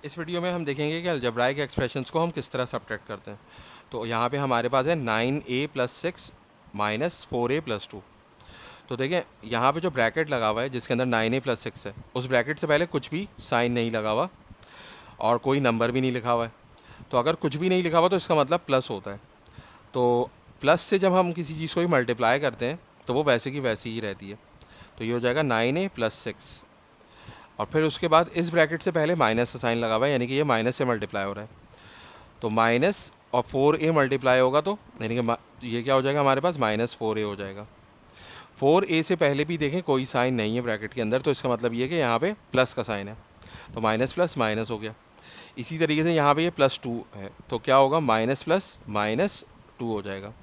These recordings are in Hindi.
इस वीडियो में हम देखेंगे कि अलजेब्राइक एक्सप्रेशंस को हम किस तरह सब्ट्रैक्ट करते हैं। तो यहाँ पे हमारे पास है 9a+6 माइनस 4a+2। तो देखें यहाँ पे जो ब्रैकेट लगा हुआ है जिसके अंदर 9a+6 है, उस ब्रैकेट से पहले कुछ भी साइन नहीं लगा हुआ और कोई नंबर भी नहीं लिखा हुआ है। तो अगर कुछ भी नहीं लिखा हुआ तो इसका मतलब प्लस होता है। तो प्लस से जब हम किसी चीज़ को ही मल्टीप्लाई करते हैं तो वो वैसे की वैसी ही रहती है। तो ये हो जाएगा 9a+6 और फिर उसके बाद इस ब्रैकेट से पहले माइनस का साइन लगा हुआ है, यानी कि ये माइनस से मल्टीप्लाई हो रहा है। तो माइनस और 4a मल्टीप्लाई होगा तो यानी कि ये क्या हो जाएगा हमारे पास -4a हो जाएगा। 4a से पहले भी देखें कोई साइन नहीं है ब्रैकेट के अंदर, तो इसका मतलब ये कि यहाँ पे प्लस का साइन है, तो माइनस प्लस माइनस हो गया। इसी तरीके से यहाँ पे ये +2 है तो क्या होगा माइनस प्लस माइनस 2 हो जाएगा।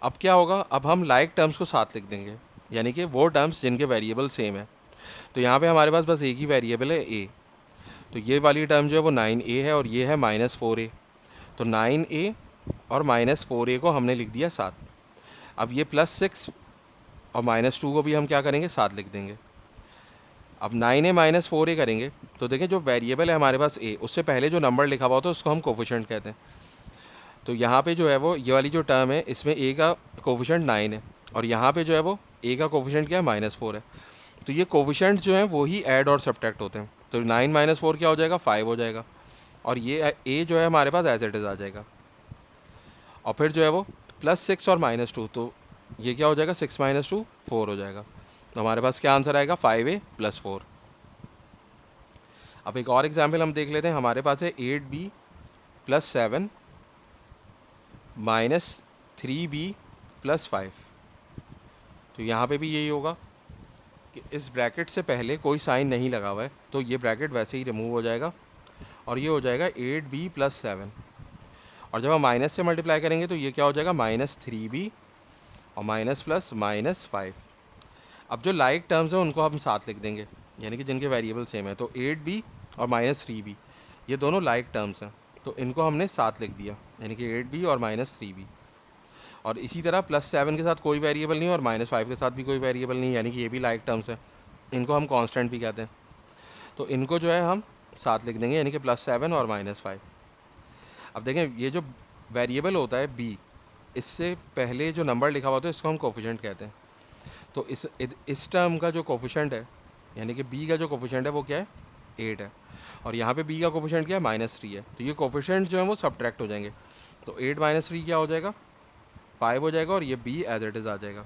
अब क्या होगा, अब हम लाइक टर्म्स को साथ लिख देंगे, यानी कि वो टर्म्स जिनके वेरिएबल सेम है। तो यहाँ पे हमारे पास बस एक ही वेरिएबल है a, तो ये वाली टर्म जो है वो 9a है और ये है -4a। तो 9a और -4a को हमने लिख दिया साथ। अब ये +6 और -2 को भी हम क्या करेंगे, साथ लिख देंगे। अब 9a -4a करेंगे तो देखें जो वेरिएबल है हमारे पास a, उससे पहले जो नंबर लिखा हुआ होता है उसको हम कोफिशिएंट कहते हैं। तो यहाँ पे जो है वो ये वाली जो टर्म है इसमें a का कोफिशिएंट 9 है और यहाँ पे जो है वो a का कोफिशिएंट क्या है, -4 है। तो ये कोफिशिएंट जो है वो ही ऐड और सब्ट्रैक्ट होते हैं। तो 9 - 4 क्या हो जाएगा, 5 हो जाएगा और ये a जो है हमारे पास एज इट इज़ आ जाएगा। और फिर जो है वो +6 और -2, तो ये क्या हो जाएगा, 6 - 2 4 हो जाएगा। तो हमारे पास क्या आंसर आएगा, 5a + 4। अब एक और एग्जाम्पल हम देख लेते हैं। हमारे पास है 8b + 7 -3b + 5। तो यहाँ पे भी यही होगा कि इस ब्रैकेट से पहले कोई साइन नहीं लगा हुआ है, तो ये ब्रैकेट वैसे ही रिमूव हो जाएगा और ये हो जाएगा 8b + 7। और जब हम माइनस से मल्टीप्लाई करेंगे तो ये क्या हो जाएगा, -3b और माइनस प्लस -5। अब जो लाइक टर्म्स हैं उनको हम साथ लिख देंगे, यानी कि जिनके वेरिएबल सेम है। तो 8b और -3b ये दोनों लाइक टर्म्स हैं, तो इनको हमने साथ लिख दिया, यानी कि 8b और -3b। और इसी तरह +7 के साथ कोई वेरिएबल नहीं और -5 के साथ भी कोई वेरिएबल नहीं, यानी कि ये भी लाइक टर्म्स हैं। इनको हम कांस्टेंट भी कहते हैं, तो इनको जो है हम साथ लिख देंगे, यानी कि +7 और -5। अब देखें ये जो वेरिएबल होता है b, इससे पहले जो नंबर लिखा हुआ होता है इसको हम कोफिशिएंट कहते हैं। तो इस टर्म का जो कोफिशिएंट है, यानी कि b का जो कोफिशिएंट है वो क्या है, 8 है और यहाँ पे b का कोफिशिएंट क्या है, -3 है। तो ये कोफिशिएंट जो है वो सब्ट्रैक्ट हो जाएंगे। तो 8 - 3 क्या हो जाएगा, 5 हो जाएगा और ये b एज इट इज़ आ जाएगा।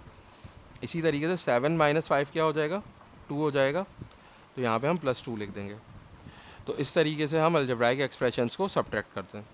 इसी तरीके से 7 - 5 क्या हो जाएगा, 2 हो जाएगा। तो यहाँ पे हम +2 लिख देंगे। तो इस तरीके से हम अलजेब्राइक एक्सप्रेशंस को सब्ट्रैक्ट करते हैं।